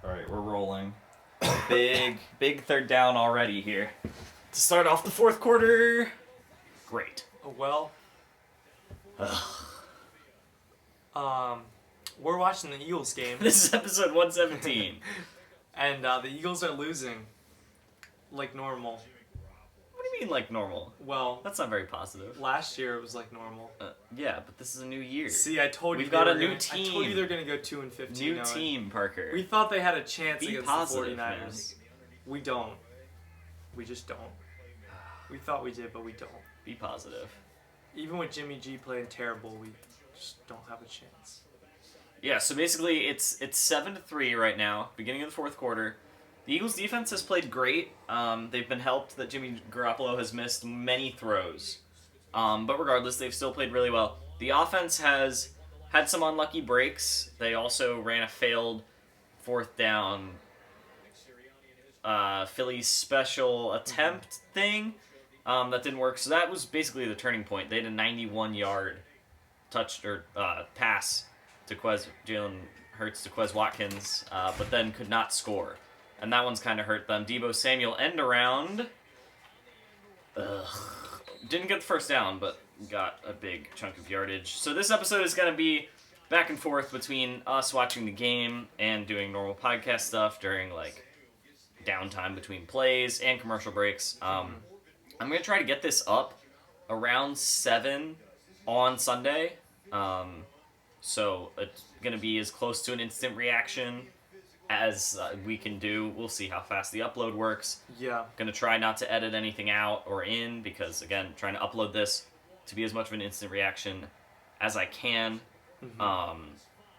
Alright, we're rolling. Big third down already here. To start off the fourth quarter. Great. Well, we're watching the Eagles game. This is episode 117. And the Eagles are losing. Like normal. What do you mean, like normal? Well, That's not very positive. last year it was like normal. Yeah, but this is a new year. See, I told you We've got they a were new gonna, team. I told you they're going to go 2-15. New team, Parker. We thought they had a chance Be against positive, the 49ers. man. We don't. We just don't. We thought we did, but we don't. Be positive. Even with Jimmy G playing terrible, we just don't have a chance. Yeah, so basically it's 7-3 right now, beginning of the fourth quarter. The Eagles defense has played great. They've been helped that Jimmy Garoppolo has missed many throws. But regardless, they've still played really well. The offense has had some unlucky breaks. They also ran a failed fourth down Philly's special attempt thing that didn't work. So that was basically the turning point. They had a 91-yard pass to Jalen Hurts to Quez Watkins, but then could not score. And that one's kind of hurt them. Deebo Samuel end around. Didn't get the first down, but got a big chunk of yardage. So this episode is going to be back and forth between us watching the game and doing normal podcast stuff during like downtime between plays and commercial breaks. I'm going to try to get this up around 7 on Sunday. So it's going to be as close to an instant reaction as we can do. We'll see how fast the upload works. Yeah. Going to try not to edit anything out or in because, again, trying to upload this to be as much of an instant reaction as I can. Mm-hmm.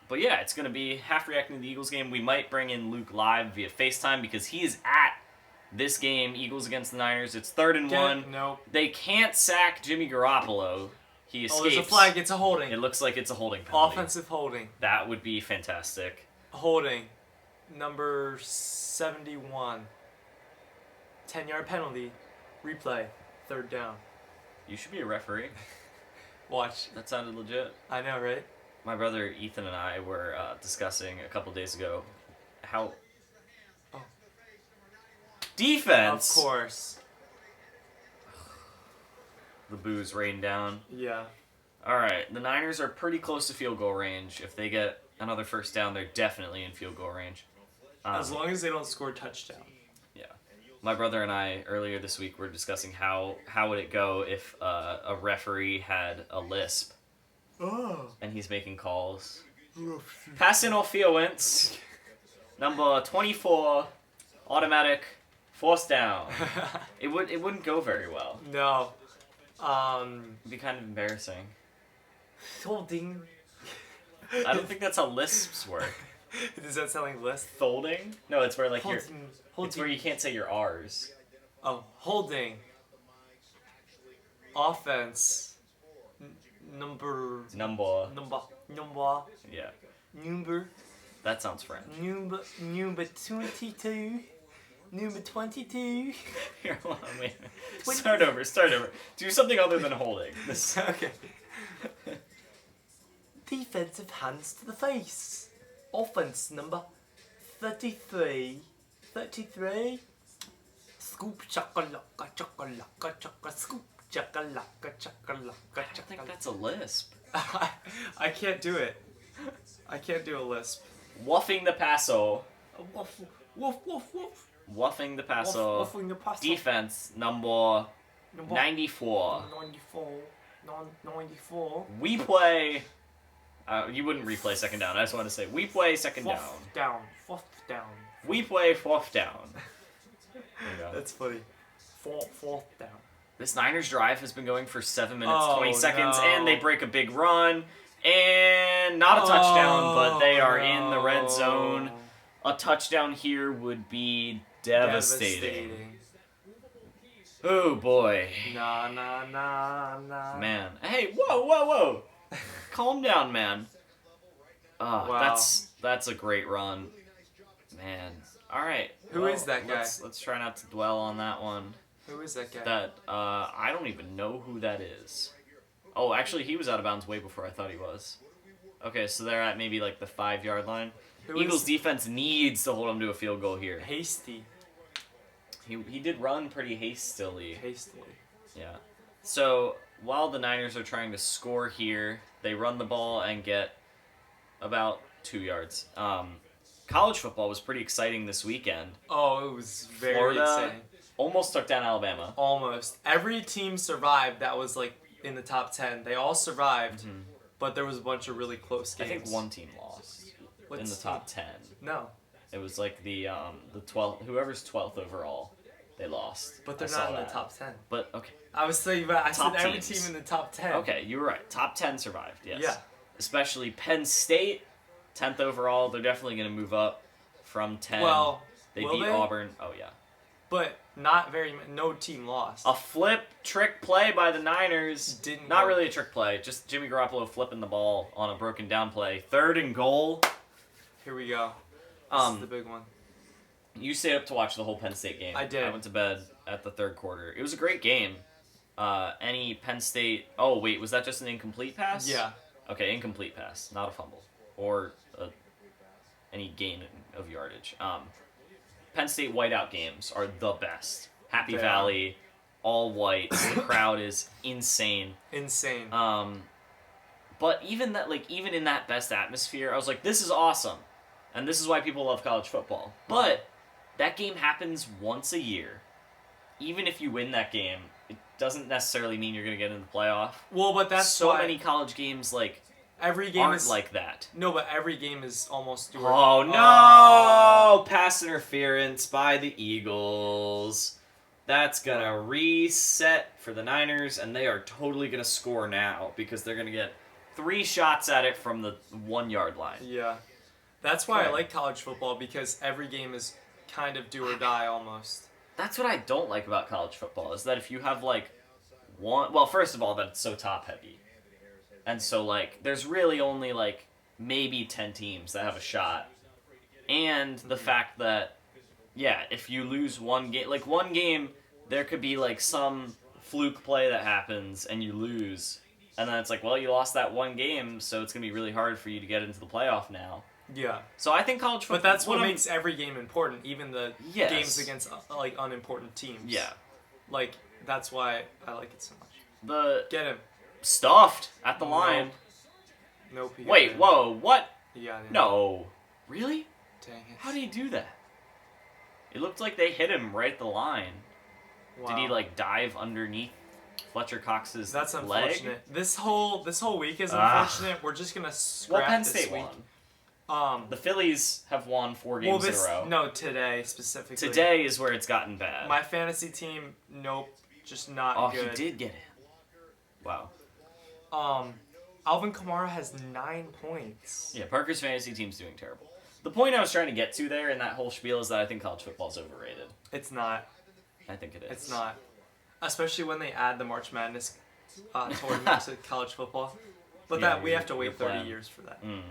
But yeah, it's going to be half reacting to the Eagles game. We might bring in Luke live via FaceTime because he is at this game, Eagles against the Niners. It's 3rd and 1. No. They can't sack Jimmy Garoppolo. He escapes. Oh, there's a flag. It's a holding. It looks like it's a holding penalty. Offensive holding. That would be fantastic. Holding. Number 71. 10-yard penalty. Replay. 3rd down. You should be a referee. Watch. That sounded legit. I know, right? My brother Ethan and I were discussing a couple days ago how defense. Of course. The boos rain down. Yeah. All right, the Niners are pretty close to field goal range. If they get another first down, they're definitely in field goal range. As long as they don't score a touchdown. Yeah. My brother and I earlier this week were discussing how would it go if a referee had a lisp. Oh. And he's making calls. Pass interference. Number 24. Automatic. Force down. It wouldn't go very well. No. It'd be kind of embarrassing. Holding. I don't think that's how lisps work. Does that sound like lisp? Folding? No, it's where like Holding. it's where you can't say your R's. Oh, holding. Offense. Number. Number. Yeah. Number. That sounds French. Number 22. Number 22. Here, hold on, wait. Start over. Do something other than holding. Okay. Defensive hands to the face. Offense number 33. 33. Scoop chakalaka chakalaka chaka scoop chakalaka chakalaka I think that's a lisp. I can't do it. I can't do a lisp. Woofing the paso. Woof woof woof woof. Woofing the paso. Woofing the paso. Defense number 94. 94. We play. You wouldn't replay second down. I just want to say we play second down. Fourth down. We play fourth down. There you go. That's funny. Fourth down. This Niners drive has been going for 7 minutes, 20 seconds, no. and they break a big run. And not a touchdown, but they are in the red zone. A touchdown here would be devastating. Oh, boy. Nah. Man. Hey, whoa. Calm down, man. Wow. That's a great run. Man. All right. Who is that guy? Let's try not to dwell on that one. Who is that guy? I don't even know who that is. Oh, actually, he was out of bounds way before I thought he was. Okay, so they're at maybe like the 5-yard line. Eagles defense needs to hold them to a field goal here. Hasty. He did run pretty hastily. Hastily. Yeah. So while the Niners are trying to score here, they run the ball and get about 2 yards. College football was pretty exciting this weekend. Oh, it was very Florida exciting. Almost took down Alabama. Almost. Every team survived that was like in the top 10. They all survived, but there was a bunch of really close games. I think one team lost in the top 10. No. It was like the 12th, whoever's 12th overall, they lost. But they're not in the top 10. But okay. I was thinking about. I Top said every teams. team in the top 10. Okay, you were right. Top 10 survived. Yes. Yeah. Especially Penn State, 10th overall. They're definitely going to move up from 10. Well, they will beat they? Auburn. Oh yeah. But not very. No team lost. A flip trick play by the Niners. Didn't Not work. really a trick play. Just Jimmy Garoppolo flipping the ball on a broken down play. 3rd and goal. Here we go. This is the big one. You stayed up to watch the whole Penn State game. I did. I went to bed at the 3rd quarter. It was a great game. Any Penn State... Oh, wait, was that just an incomplete pass? Yeah. Okay, incomplete pass, not a fumble. Or any gain of yardage. Penn State whiteout games are the best. Happy They Valley, all white. The crowd is insane. Insane. But even in that best atmosphere, I was like, this is awesome. And this is why people love college football. But that game happens once a year. Even if you win that game, it doesn't necessarily mean you're going to get into the playoff. Well, but that's so why many college games every game aren't is like that. No, but every game is almost. Oh no! Pass interference by the Eagles. That's gonna reset for the Niners, and they are totally gonna score now because they're gonna get 3 shots at it from the 1 yard line. Yeah. That's why I Okay. like college football, because every game is kind of do or die almost. That's what I don't like about college football, is that if you have one... Well, first of all, that it's so top heavy. And so there's really only maybe 10 teams that have a shot. And the fact that, yeah, if you lose one game, there could be some fluke play that happens and you lose. And then it's well, you lost that one game, so it's going to be really hard for you to get into the playoff now. Yeah. So I think college football... But that's what makes every game important, even the Yes. games against unimportant teams. Yeah. That's why I like it so much. The Get him. stuffed at the line. Nope. he got Wait, in. whoa, what? He got in. No. Really? Dang it. How did he do that? It looked like they hit him right at the line. Wow. Did he dive underneath Fletcher Cox's That's leg? unfortunate. This whole week is Ah. unfortunate. We're just gonna Well, scrap Penn this State week. won. The Phillies have won 4 games in a row. No, today specifically. Today is where it's gotten bad. My fantasy team, nope, just not oh, good. he did get in. Wow. Alvin Kamara has 9 points. Yeah, Parker's fantasy team's doing terrible. The point I was trying to get to there in that whole spiel is that I think college football's overrated. It's not. I think it is. It's not. Especially when they add the March Madness tournament to college football. But Yeah, that we have to your wait 30 plan. years for that. Mm.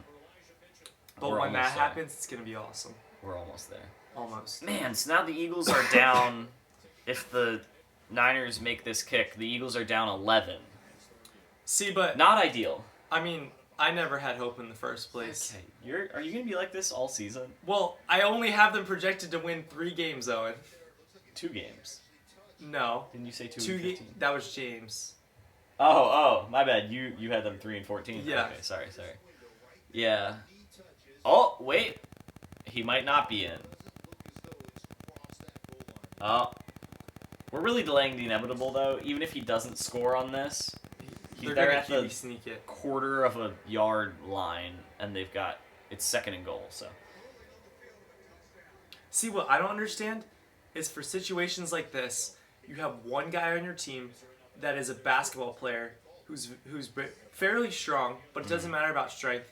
But We're when that almost there. happens, it's going to be awesome. We're almost there. Almost. Man, so now the Eagles are down. If the Niners make this kick, the Eagles are down 11. See, but Not ideal. I mean, I never had hope in the first place. Okay, are you gonna be like this all season? Well, I only have them projected to win 3 games, Owen. 2 games. No. Didn't you say 2 2 and games. 15? That was James. Oh, my bad. You had them 3 and 14. Yeah. Okay, sorry. Yeah. Oh, wait. He might not be in. Oh. We're really delaying the inevitable, though. Even if he doesn't score on this, They're they're going at to QB the sneak it. quarter of a yard line, and it's 2nd and goal, so. See, what I don't understand is for situations like this, you have one guy on your team that is a basketball player who's fairly strong, but it doesn't matter about strength.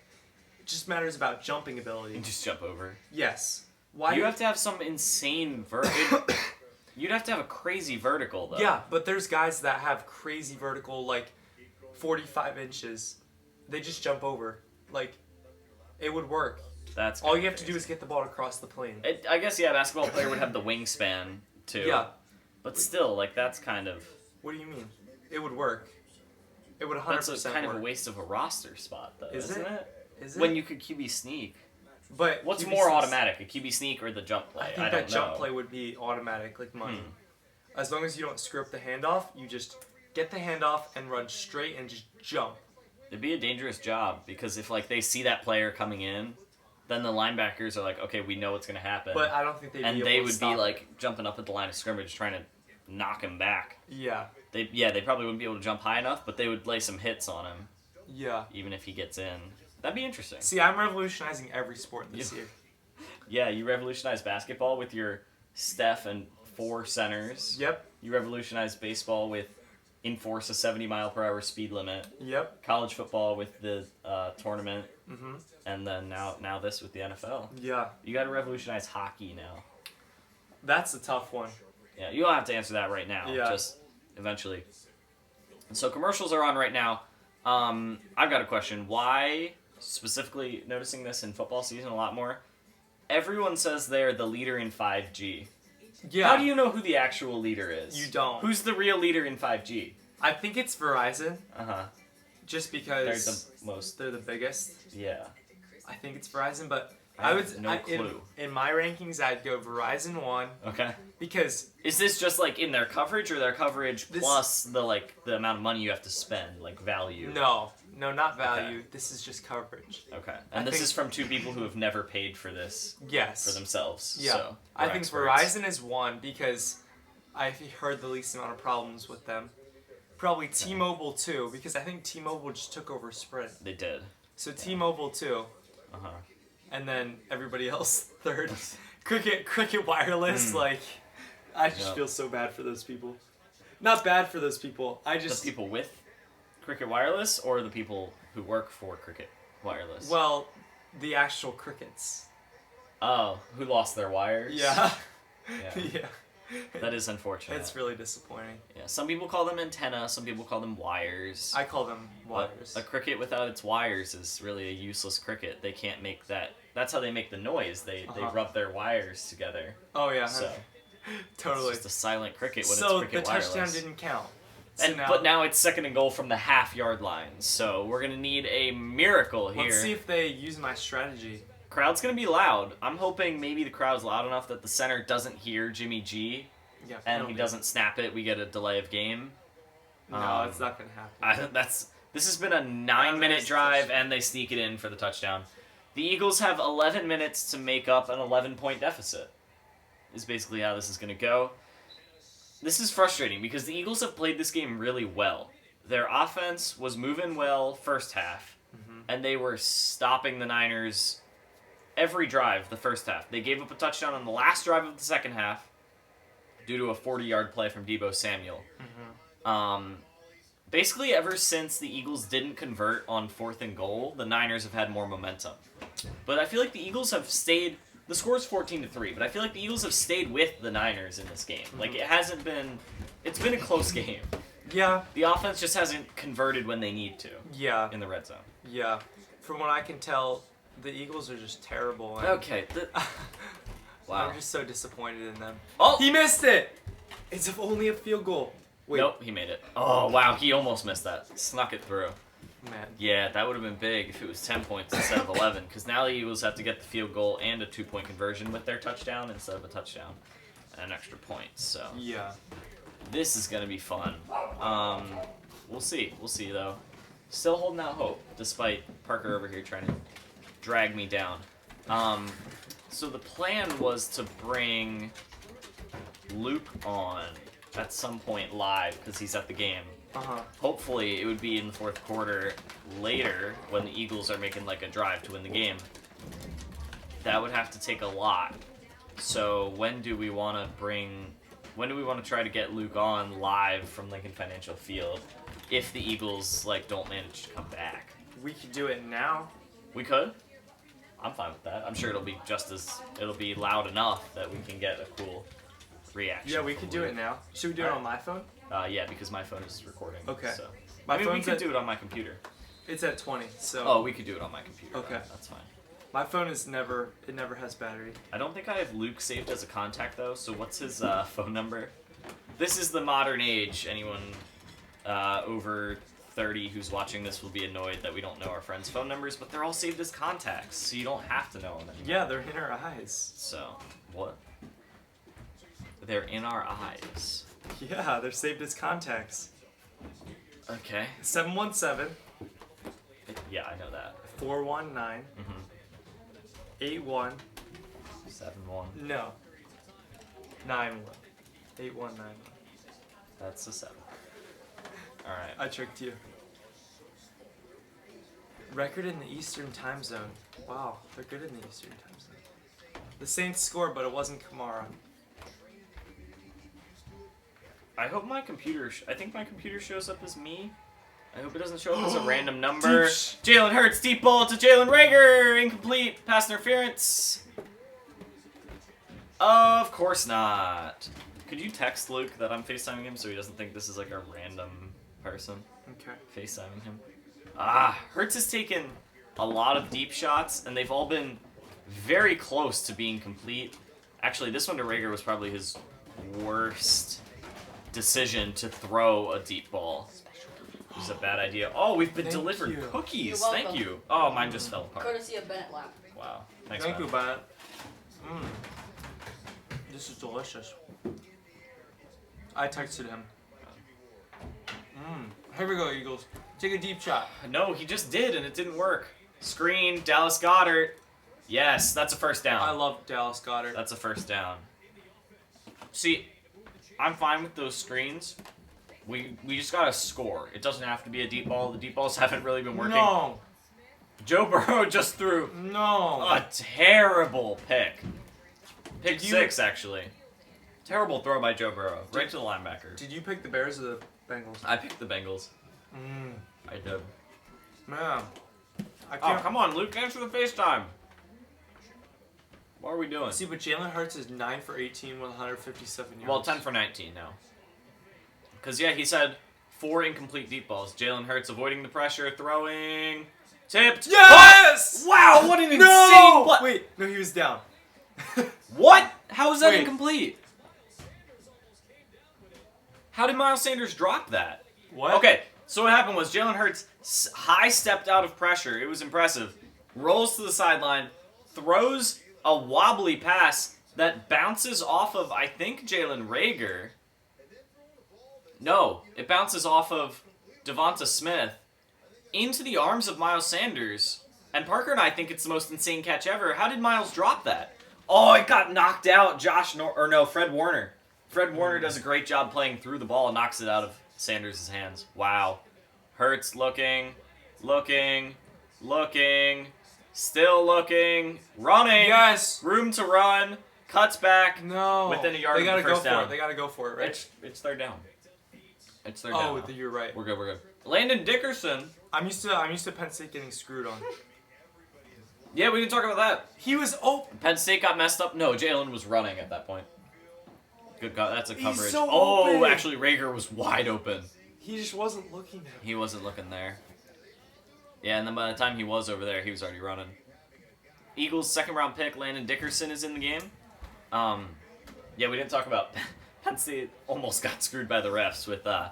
It just matters about jumping ability. And just jump over. Yes. Why? You have to have some insane You'd have to have a crazy vertical, though. Yeah, but there's guys that have crazy vertical, 45 inches. They just jump over. It would work. That's All kinda you have to do crazy. is get the ball across the plane. I guess, yeah, a basketball player would have the wingspan, too. Yeah. But still, that's kind of... What do you mean? It would work. It would 100% That's kind work. of a waste of a roster spot, though, Is isn't it? it? Is it? When you could QB sneak. But What's QB more sneaks- automatic, a QB sneak or the jump play? I think don't that jump know. play would be automatic, like money. As long as you don't screw up the handoff, you just get the handoff and run straight and just jump. It'd be a dangerous job because if like they see that player coming in, then the linebackers are like, okay, we know what's gonna happen. But I don't think they'd be and able they to would stop be it. like jumping up at the line of scrimmage trying to knock him back. Yeah. They probably wouldn't be able to jump high enough, but they would lay some hits on him Yeah. even if he gets in. That'd be interesting. See, I'm revolutionizing every sport this Yeah. year. Yeah, you revolutionized basketball with your Steph and 4 centers. Yep. You revolutionized baseball with enforce a 70-mile-per-hour speed limit. Yep. College football with the tournament, Mhm. and then now this with the NFL. Yeah. You got to revolutionize hockey now. That's a tough one. Yeah, you don't have to answer that right now. Yeah. Just eventually. So commercials are on right now. I've got a question. Why, specifically noticing this in football season a lot more, everyone says they're the leader in 5G. Yeah. How do you know who the actual leader is? You don't. Who's the real leader in 5G? I think it's Verizon, Uh-huh. just They're because the most... they're the biggest. Yeah. I think it's Verizon, but I I have would no clue. In my rankings, I'd go Verizon 1 Okay. because Is this just like in their coverage or their coverage This- plus the amount of money you have to spend, like value? no, not value. This is just coverage. Okay. I And this think- is from 2 people who have never paid for this Yes. for themselves. Yeah. So I we're think experts. Verizon is 1 because I've heard the least amount of problems with them. Probably T-Mobile 2 because I think T-Mobile just took over Sprint. They did. So T-Mobile 2, Uh-huh. and then everybody else 3rd. Cricket Wireless, like, I just Yep. feel so bad for those people. Not bad for those people. I The just people with Cricket Wireless or the people who work for Cricket Wireless? well, the actual crickets. Oh, who lost their wires? Yeah. Yeah. Yeah. That is unfortunate. It's really disappointing. Yeah. Some people call them antenna, some people call them wires. I call them But wires. a cricket without its wires is really a useless cricket. They can't make that. That's how they make the noise. They Uh-huh. rub their wires together. Oh yeah. So Totally. it's just a silent cricket when So it's the cricket wireless. touchdown didn't count. So But now it's 2nd and goal from the half-yard line. So we're gonna need a miracle here. let's see if they use my strategy. Crowd's gonna be loud. I'm hoping maybe the crowd's loud enough that the center doesn't hear Jimmy G Yeah. and penalty. he doesn't snap it. We get a delay of game. No, it's not gonna happen. This has been a 9-minute it's drive, and they sneak it in for the touchdown. The Eagles have 11 minutes to make up an 11-point deficit. Is basically how this is going to go. This is frustrating because the Eagles have played this game really well. Their offense was moving well first half, and they were stopping the Niners every drive the first half. They gave up a touchdown on the last drive of the second half due to a 40-yard play from Deebo Samuel. Basically, ever since the Eagles didn't convert on 4th and goal, the Niners have had more momentum. But I feel like the Eagles have stayed... The score's 14-3, but I feel like the Eagles have stayed with the Niners in this game. Like, it hasn't been... It's been a close game. Yeah. The offense just hasn't converted when they need to Yeah. in the red zone. Yeah. From what I can tell, the Eagles are just terrible. And Okay. Wow. I'm just so disappointed in them. Oh! He missed it! It's only a field goal. Wait. Nope, he made it. Oh, wow, he almost missed that. Snuck it through. Man. Yeah, that would have been big if it was 10 points instead of 11, because now the Eagles have to get the field goal and a 2-point conversion with their touchdown instead of a touchdown and an extra point. So Yeah. this is going to be fun. We'll see. We'll see, though. Still holding out hope, despite Parker over here trying to drag me down. So the plan was to bring Luke on at some point live, because he's at the game. Uh-huh. Hopefully, it would be in the 4th quarter later when the Eagles are making like a drive to win the game. That would have to take a lot. So when do we want to try to get Luke on live from Lincoln Financial Field if the Eagles don't manage to come back? We could do it now. We could. I'm fine with that. I'm sure it'll be loud enough that we can get a cool reaction. Yeah, we from could do Luke. it now. Should we do it on my phone? Yeah, because my phone is recording. Okay. So. My We phone's could at, do it on my computer. it's at 20, so Oh, we could do it on my computer. Okay. That's fine. my phone is never has battery. I don't think I have Luke saved as a contact, though, so what's his phone number? This is the modern age. Anyone over 30 who's watching this will be annoyed that we don't know our friends' phone numbers, but they're all saved as contacts, so you don't have to know them anymore. Yeah, they're in our eyes. So, what? They're in our eyes. Yeah, they're saved as contacts. Okay. 717. Yeah, I know that. 419. 81. 7-1. No. 91. 8191. That's a 7. Alright. I tricked you. Record in the Eastern Time Zone. Wow, they're good in the Eastern Time Zone. The Saints scored, but it wasn't Kamara. I hope my computer... I think my computer shows up as me. I hope it doesn't show up as a random number. Jalen Hurts, deep ball to Jalen Reagor. Incomplete. Pass interference. Of course not. Could you text Luke that I'm FaceTiming him so he doesn't think this is like a random person? Okay. FaceTiming him. Hurts has taken a lot of deep shots, and they've all been very close to being complete. Actually, this one to Reagor was probably his worst decision to throw a deep ball. It was a bad idea. Oh, we've been delivered cookies. You're Thank welcome. you. Oh, mine just fell apart. Courtesy of Bennett Lab. Wow. Thanks, Thank man. you, Bennett. This is delicious. I texted him. Here we go, Eagles. Take a deep shot. No, he just did, and it didn't work. Screen, Dallas Goedert. Yes, that's a first down. I love Dallas Goedert. That's a first down. See, I'm fine with those screens. We just gotta score. It doesn't have to be a deep ball. The deep balls haven't really been working. No. Joe Burrow just threw No. a terrible pick. Pick 6, actually. Terrible throw by Joe Burrow. Right to the linebacker. Did you pick the Bears or the Bengals? I picked the Bengals. I did. Man. I Oh, can't. come on, Luke. Answer the FaceTime. What are we doing? See, but Jalen Hurts is 9 for 18 with 157 yards. Well, 10 for 19 now. Because, yeah, he said 4 incomplete deep balls. Jalen Hurts avoiding the pressure, throwing, tipped. Yes! Wow, what an insane No! play. Wait, no, he was down. What? How is that Wait. incomplete? How did Miles Sanders drop that? What? Okay, so what happened was Jalen Hurts high stepped out of pressure. It was impressive. Rolls to the sideline, throws a wobbly pass that bounces off of, I think, Jalen Reagor. No, it bounces off of Devonta Smith into the arms of Miles Sanders. And Parker and I think it's the most insane catch ever. How did Miles drop that? Oh, it got knocked out. Fred Warner. Fred Warner does a great job playing through the ball and knocks it out of Sanders' hands. Wow. Hurts looking, still looking, running. Yes. Room to run, cuts back. No. Within a yard they of gotta the first go down. for it. They gotta go for it, right? It's third down. It's third Oh, down. you're right. We're good. Landon Dickerson. I'm used to Penn State getting screwed on. Yeah, we can talk about that. He was open. Penn State got messed up. No, Jalen was running at that point. Good God, that's a coverage. so oh, open. actually, Reagor was wide open. He just wasn't looking at him. He wasn't looking there. Yeah, and then by the time he was over there, he was already running. Eagles' second-round pick, Landon Dickerson, is in the game. Yeah, we didn't talk about Penn State almost got screwed by the refs with the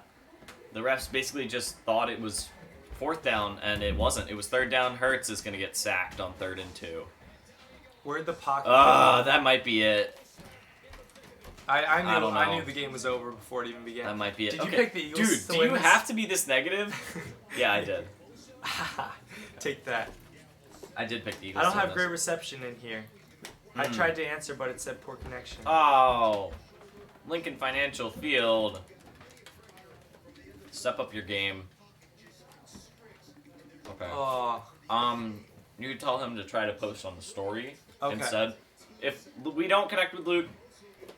refs basically just thought it was fourth down, and it wasn't. It was third down. Hurts is going to get sacked on 3rd and 2. Where'd the pocket go? That might be it. I don't know. I knew the game was over before it even began. That might be it. Did you Okay. pick the Eagles Dude, to do win you this? have to be this negative? Yeah, I did. Take that. I did pick the Eagles. I don't to win have great this. reception in here. I tried to answer, but it said poor connection. Oh, Lincoln Financial Field. Step up your game. Okay. Oh, You tell him to try to post on the story Okay. instead. If we don't connect with Luke,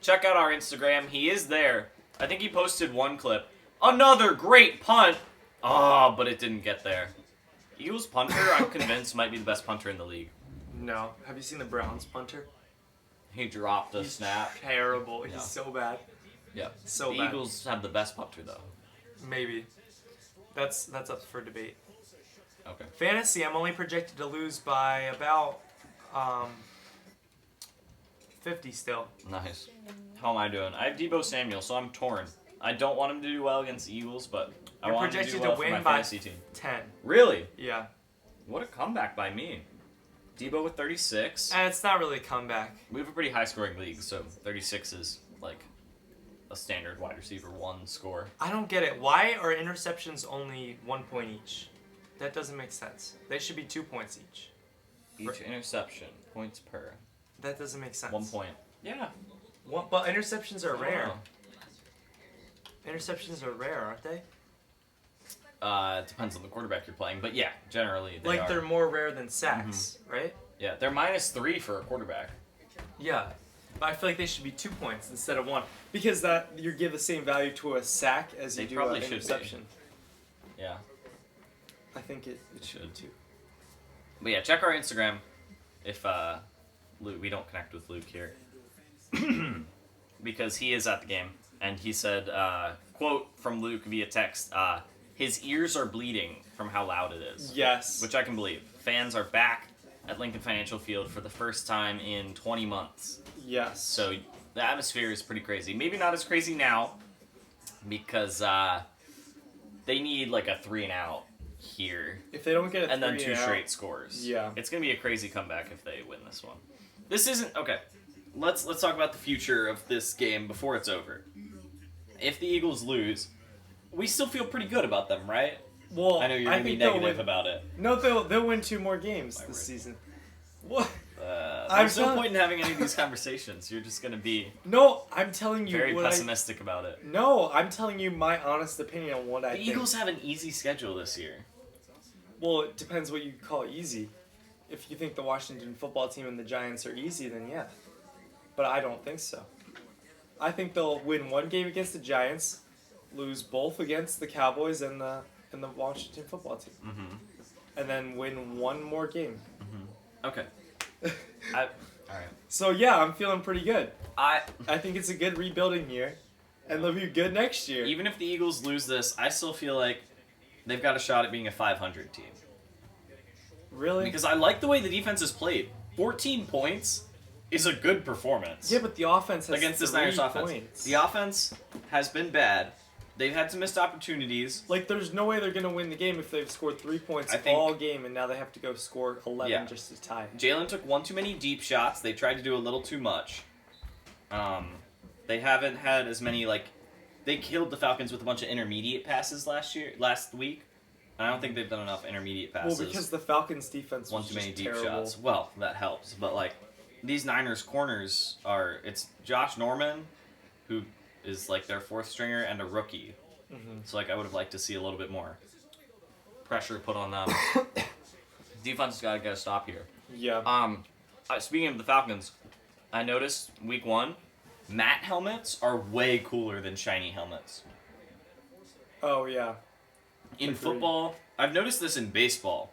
check out our Instagram. He is there. I think he posted one clip. Another great punt. Oh, but it didn't get there. Eagles punter, I'm convinced, might be the best punter in the league. no. Have you seen the Browns punter? He dropped a He's snap. terrible. Yeah. He's so bad. Yeah. So the bad. Eagles have the best punter, though. Maybe. That's up for debate. Okay. Fantasy, I'm only projected to lose by about 50 still. Nice. How am I doing? I have Debo Samuel, so I'm torn. I don't want him to do well against the Eagles, but I You're wanted to projected do well to for my win by fantasy team. 10. Really? Yeah. What a comeback by me. Debo with 36. And it's not really a comeback. We have a pretty high-scoring league, so 36 is like a standard wide receiver 1 score. I don't get it. Why are interceptions only 1 point each? That doesn't make sense. They should be 2 points each. Each interception, points per. That doesn't make sense. 1 point. Yeah. But interceptions are rare. know. Interceptions are rare, aren't they? It depends on the quarterback you're playing, but yeah, generally they are. They're more rare than sacks, right? Yeah, they're -3 for a quarterback. Yeah. But I feel like they should be 2 points instead of 1. Because that you give the same value to a sack as you do an interception. Yeah. I think it should too. But yeah, check our Instagram if Luke, we don't connect with Luke here. Because he is at the game, and he said, quote from Luke via text, his ears are bleeding from how loud it is. Yes. Which I can believe. Fans are back at Lincoln Financial Field for the first time in 20 months. Yes. So the atmosphere is pretty crazy. Maybe not as crazy now, because they need like a 3-and-out here. If they don't get a 3 and then 2 out, straight scores. Yeah. It's going to be a crazy comeback if they win this one. This isn't... Okay. Let's talk about the future of this game before it's over. If the Eagles lose, we still feel pretty good about them, right? Well, I know you're going to be negative about it. No, they'll win 2 more games this season. What? There's no point in having any of these conversations. You're just going to be No, I'm telling you very pessimistic about it. No, I'm telling you my honest opinion on what I think. The Eagles have an easy schedule this year. Well, it depends what you call easy. If you think the Washington football team and the Giants are easy, then yeah. But I don't think so. I think they'll win 1 game against the Giants, lose both against the Cowboys and the Washington football team. Mm-hmm. And then win 1 more game. Mm-hmm. Okay. All right. So yeah, I'm feeling pretty good. I think it's a good rebuilding year, and they'll be good next year. Even if the Eagles lose this, I still feel like they've got a shot at being a 500 team. Really? Because I like the way the defense has played. 14 points is a good performance. Yeah, but the offense has against this 3 Niners offense. points. The offense has been bad. They've had some missed opportunities. Like, there's no way they're going to win the game if they've scored 3 points all game, and now they have to go score 11 just to tie. Jalen took 1 too many deep shots. They tried to do a little too much. They haven't had as many, like... They killed the Falcons with a bunch of intermediate passes last week. I don't think they've done enough intermediate passes. Well, because the Falcons' defense was 1 too many deep terrible. shots. Well, that helps. But, like, these Niners corners are... It's Josh Norman, who is, like, their 4th stringer, and a rookie. Mm-hmm. So, like, I would have liked to see a little bit more pressure put on them. Defense has got to get a stop here. Yeah. Speaking of the Falcons, I noticed week 1, matte helmets are way cooler than shiny helmets. Oh, yeah. In football, I've noticed this in baseball.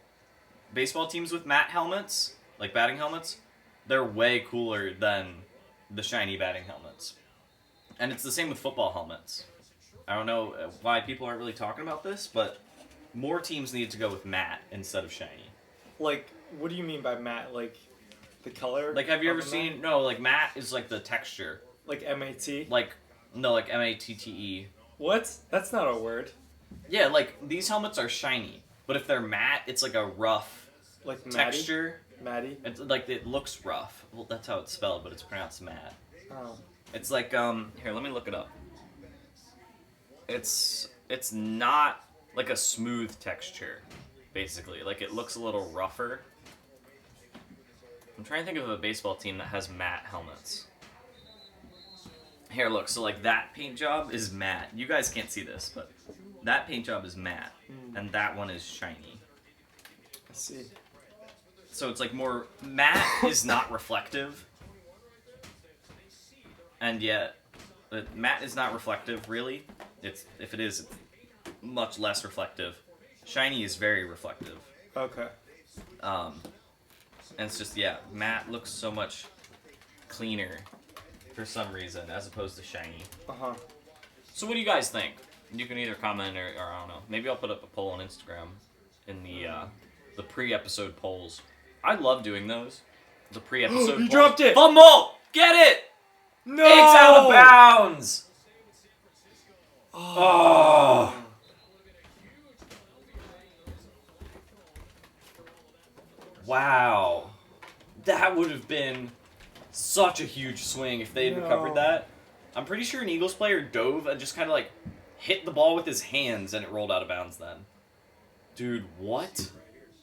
Baseball teams with matte helmets, like batting helmets, they're way cooler than the shiny batting helmets. And it's the same with football helmets. I don't know why people aren't really talking about this, but more teams need to go with matte instead of shiny. Like, what do you mean by matte? Like, the color? Like, have you ever seen... No, like, matte is like the texture. Like M-A-T? Like, no, like M-A-T-T-E. What? That's not a word. Yeah, like, these helmets are shiny, but if they're matte, it's like a rough like texture. Matty? It's like, it looks rough. Well, that's how it's spelled, but it's pronounced matte. Oh. It's like, here, let me look it up. It's not like a smooth texture, basically. Like, it looks a little rougher. I'm trying to think of a baseball team that has matte helmets. Here, look, so like that paint job is matte. You guys can't see this, but that paint job is matte, and that one is shiny. I see. So it's like more, matte is not reflective, and yet, matte is not reflective, really. If it is, it's much less reflective. Shiny is very reflective. Okay. And it's just, yeah, matte looks so much cleaner for some reason, as opposed to shiny. Uh-huh. So what do you guys think? You can either comment or I don't know. Maybe I'll put up a poll on Instagram in the pre-episode polls. I love doing those. The pre-episode polls. You dropped it! Fumble! Get it! No! It's out of bounds! Oh. Wow. That would have been such a huge swing if they had recovered that. I'm pretty sure an Eagles player dove and just kind of like hit the ball with his hands and it rolled out of bounds then. Dude, what?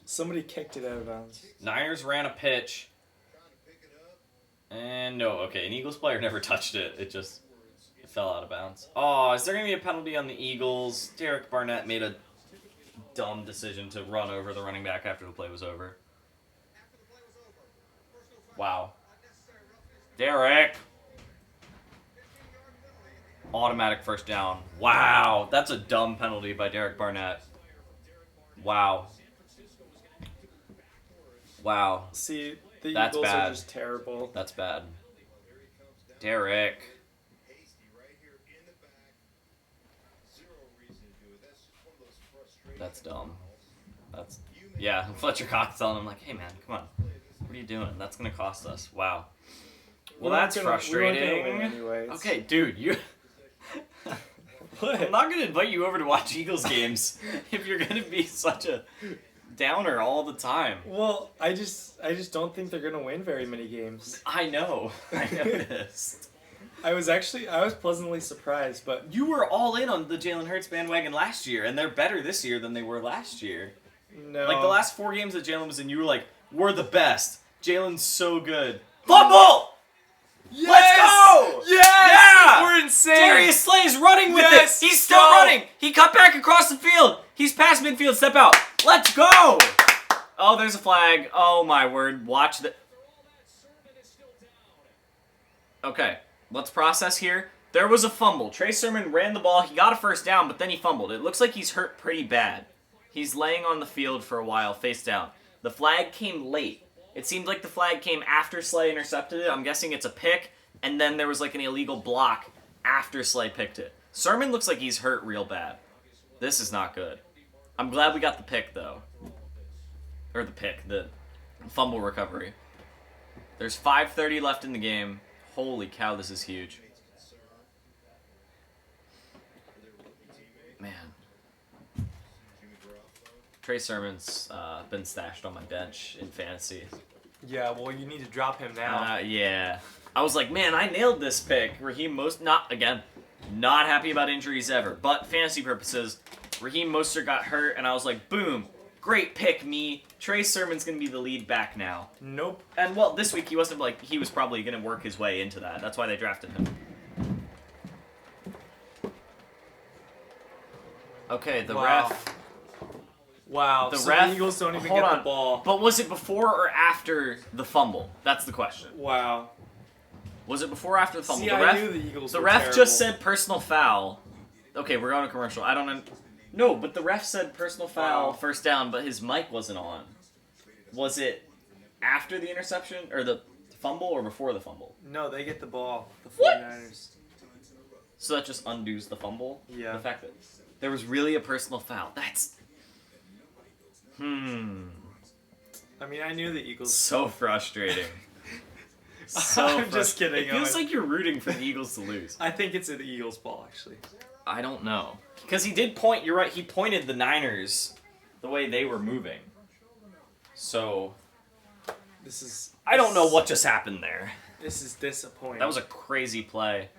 Somebody kicked it out of bounds. Niners ran a pitch. And no, okay, an Eagles player never touched it. It fell out of bounds. Oh, is there going to be a penalty on the Eagles? Derek Barnett made a dumb decision to run over the running back after the play was over. Wow. Derek! Automatic first down. Wow, that's a dumb penalty by Derek Barnett. Wow. Wow. See, the That's Eagles bad. are just terrible. That's bad. Derek. That's dumb. Yeah, Fletcher Cox telling him, like, hey man, come on. What are you doing? That's going to cost us. Wow. Well, that's frustrating. Okay, dude, you... What? I'm not going to invite you over to watch Eagles games if you're going to be such a downer all the time. Well, I just don't think they're going to win very many games. I know. I noticed. I was pleasantly surprised, but... You were all in on the Jalen Hurts bandwagon last year, and they're better this year than they were last year. No. Like, the last 4 games that Jalen was in, you were like, we're the best. Jalen's so good. Fumble! Yes! Let's go! Yes! Yeah! We're insane! Darius Slay's running with it! He's still running! He cut back across the field! He's past midfield, step out! Let's go! Oh, there's a flag. Oh, my word. Watch the... Okay, let's process here. There was a fumble. Trey Sermon ran the ball. He got a first down, but then he fumbled. It looks like he's hurt pretty bad. He's laying on the field for a while, face down. The flag came late. It seemed like the flag came after Slay intercepted it. I'm guessing it's a pick, and then there was like an illegal block after Slay picked it. Sermon looks like he's hurt real bad. This is not good. I'm glad we got the pick, though. Or the fumble recovery. There's 5:30 left in the game. Holy cow, this is huge. Man. Trey Sermon's been stashed on my bench in fantasy. Yeah, well, you need to drop him now. Yeah. I was like, man, I nailed this pick. Raheem not happy about injuries ever. But fantasy purposes, Raheem Mostert got hurt, and I was like, boom, great pick, me. Trey Sermon's going to be the lead back now. Nope. And, well, this week he was probably going to work his way into that. That's why they drafted him. Okay, the ref... Wow, so the Eagles don't even get the ball. But was it before or after the fumble? That's the question. Wow. Was it before or after the fumble? See, I knew the Eagles were ref terrible. just said personal foul. Okay, we're going to commercial. I don't know. No, but the ref said personal foul, first down, but his mic wasn't on. Was it after the interception, or the fumble, or before the fumble? No, they get the ball, the 49ers. What? So that just undoes the fumble? Yeah. The fact that there was really a personal foul. That's... I mean, I knew the Eagles... So frustrating. I'm just kidding. It feels like you're rooting for the Eagles to lose. I think it's the Eagles' ball, actually. I don't know. Because he did point, you're right, he pointed the Niners the way they were moving. So... I don't know what just happened there. This is disappointing. That was a crazy play.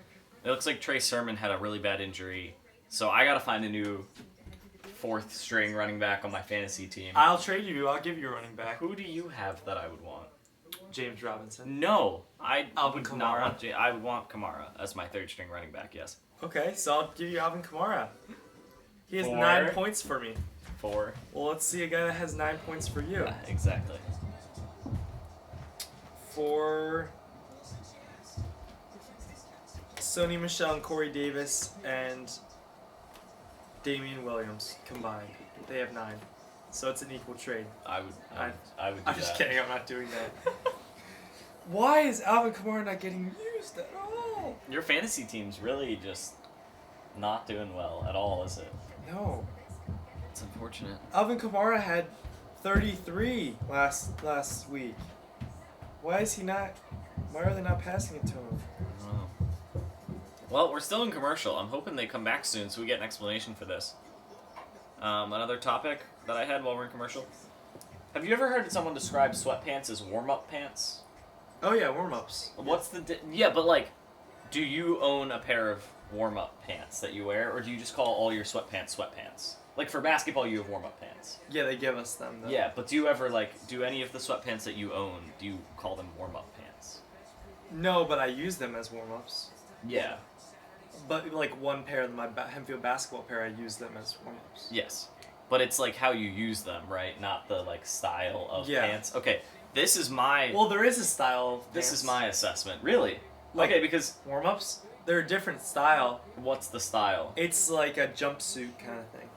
It looks like Trey Sermon had a really bad injury. So I gotta find a new... 4th string running back on my fantasy team. I'll trade you. I'll give you a running back. Who do you have that I would want? James Robinson. No, I Alvin would not Kamara. want. I would want Kamara as my 3rd string running back. Yes. Okay, so I'll give you Alvin Kamara. He has 4. 9 points for me. 4. Well, let's see a guy that has 9 points for you. Exactly. For Sony Michel and Corey Davis and Damian Williams combined. They have 9. So it's an equal trade. I would do I'm just that. kidding, I'm not doing that. Why is Alvin Kamara not getting used at all? Your fantasy team's really just not doing well at all, is it? No. It's unfortunate. Alvin Kamara had 33 last week. Why are they not passing it to him? I don't know. Well, we're still in commercial. I'm hoping they come back soon so we get an explanation for this. Another topic that I had while we're in commercial? Have you ever heard someone describe sweatpants as warm-up pants? Oh yeah, warm-ups. What's the... yeah, but like, do you own a pair of warm-up pants that you wear, or do you just call all your sweatpants sweatpants? Like, for basketball, you have warm-up pants. Yeah, they give us them, though. Yeah, but do you ever, like, do any of the sweatpants that you own, do you call them warm-up pants? No, but I use them as warm-ups. Yeah. But, like, one pair of my Hempfield basketball pair, I use them as warm-ups. Yes. But it's, like, how you use them, right? Not the, like, style of pants. Okay, this is my... Well, there is a style of pants. This is my assessment. Really? Like, okay, because... warm-ups? They're a different style. What's the style? It's like a jumpsuit kind of thing.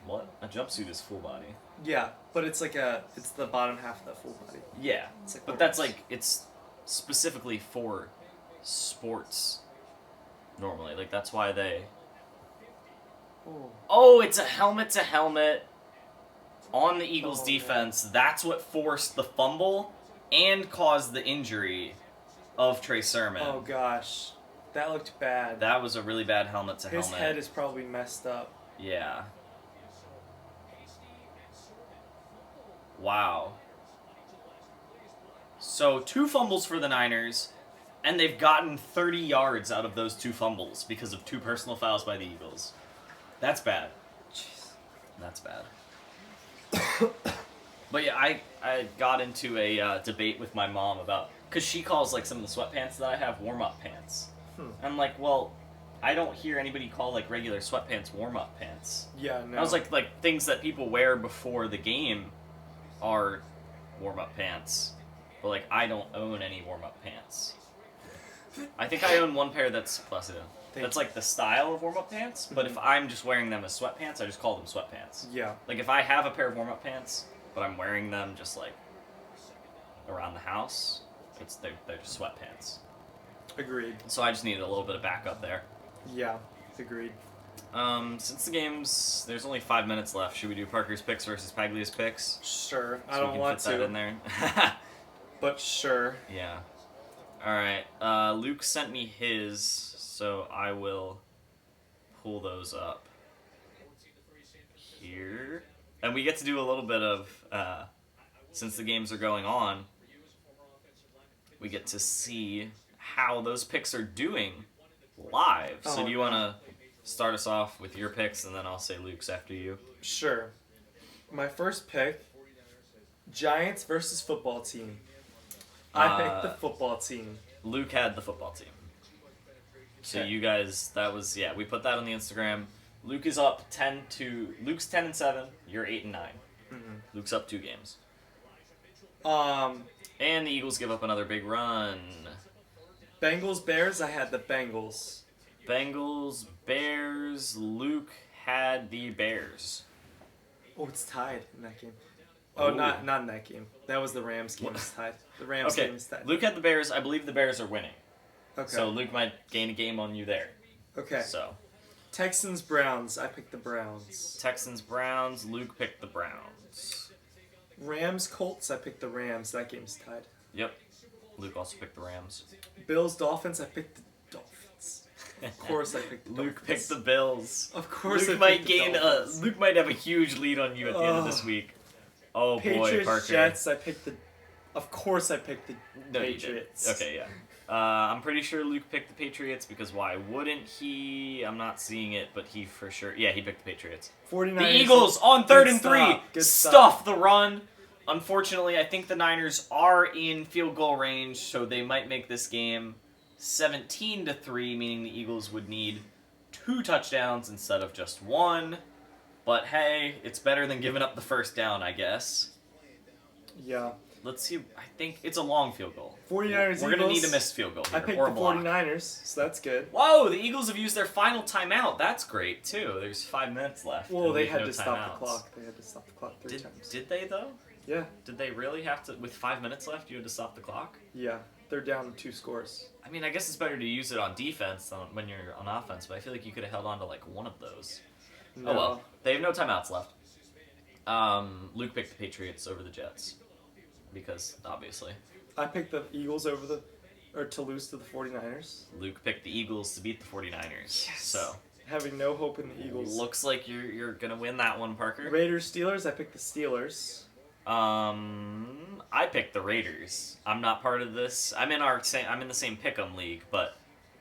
What? A jumpsuit is full body. Yeah, but it's like it's the bottom half of the full body. Yeah, It's like but that's like, it's specifically for sports, normally. Like, that's why they... Oh, it's a helmet to helmet on the Eagles' defense. Man. That's what forced the fumble and caused the injury of Trey Sermon. Oh, gosh. That looked bad. That was a really bad helmet to helmet. His head is probably messed up. Yeah. Wow. So, 2 fumbles for the Niners, and they've gotten 30 yards out of those 2 fumbles because of 2 personal fouls by the Eagles. That's bad. Jeez. That's bad. But yeah, I got into a debate with my mom about... Because she calls, like, some of the sweatpants that I have warm-up pants. I'm like, well, I don't hear anybody call, like, regular sweatpants warm-up pants. Yeah, no. I was like, things that people wear before the game are warm-up pants. But, like, I don't own any warm-up pants. I think I own one pair that's like the style of warm-up pants, but if I'm just wearing them as sweatpants, I just call them sweatpants. Yeah. Like, if I have a pair of warm-up pants, but I'm wearing them just, like, around the house, they're just sweatpants. Agreed. So I just needed a little bit of backup there. Yeah, agreed. Since the game's... There's only 5 minutes left, should we do Parker's picks versus Paglia's picks? Sure. So I don't want fit that to. in there. But sure. Yeah. Alright, Luke sent me his, so I will pull those up here. And we get to do a little bit of, since the games are going on, we get to see how those picks are doing live. So do you want to start us off with your picks, and then I'll say Luke's after you? Sure. My first pick, Giants versus football team. I picked the football team. Luke had the football team. So Okay. you guys, we put that on the Instagram. Luke is up Luke's 10-7, you're 8-9. Mm-hmm. Luke's up 2 games. And the Eagles give up another big run. Bengals, Bears, I had the Bengals. Bengals, Bears, Luke had the Bears. Oh, it's tied in that game. Oh, not in that game. That was the Rams game. It's tied. The Rams game is tied. Luke had the Bears. I believe the Bears are winning. Okay. So Luke might gain a game on you there. Okay. So Texans, Browns. I picked the Browns. Texans, Browns. Luke picked the Browns. Rams, Colts. I picked the Rams. That game's tied. Yep. Luke also picked the Rams. Bills, Dolphins. I picked the Dolphins. Of course, I picked the Dolphins. Luke picked the Bills. Of course, Luke might gain Luke might have a huge lead on you at the end of this week. Oh Patriots, boy, Parker. Jets. I picked the. Of course, I picked the Patriots. Okay, yeah. I'm pretty sure Luke picked the Patriots because why wouldn't he? I'm not seeing it, but he for sure. Yeah, he picked the Patriots. 49ers. The Eagles on 3rd and 3. Good Stuff the run. Unfortunately, I think the Niners are in field goal range, so they might make this game 17-3, meaning the Eagles would need 2 touchdowns instead of just 1. But hey, it's better than giving up the first down, I guess. Yeah. Let's see. I think it's a long field goal. 49ers, We're going to need a missed field goal here. I picked or the a block. 49ers, so that's good. Whoa, the Eagles have used their final timeout. That's great, too. There's 5 minutes left. Well, they had no to stop timeouts. the clock. They had to stop the clock 3 times. Did they, though? Yeah. Did they really have to? With 5 minutes left, you had to stop the clock? Yeah. They're down 2 scores. I mean, I guess it's better to use it on defense than when you're on offense, but I feel like you could have held on to, like, one of those. No. Oh, well. They have no timeouts left. Luke picked the Patriots over the Jets. Because, obviously. I picked the Eagles to lose to the 49ers. Luke picked the Eagles to beat the 49ers. Yes. So, having no hope in the Eagles. Looks like you're gonna win that one, Parker. Raiders Steelers. I picked the Steelers. I picked the Raiders. I'm not part of this. I'm in the same pick'em league, but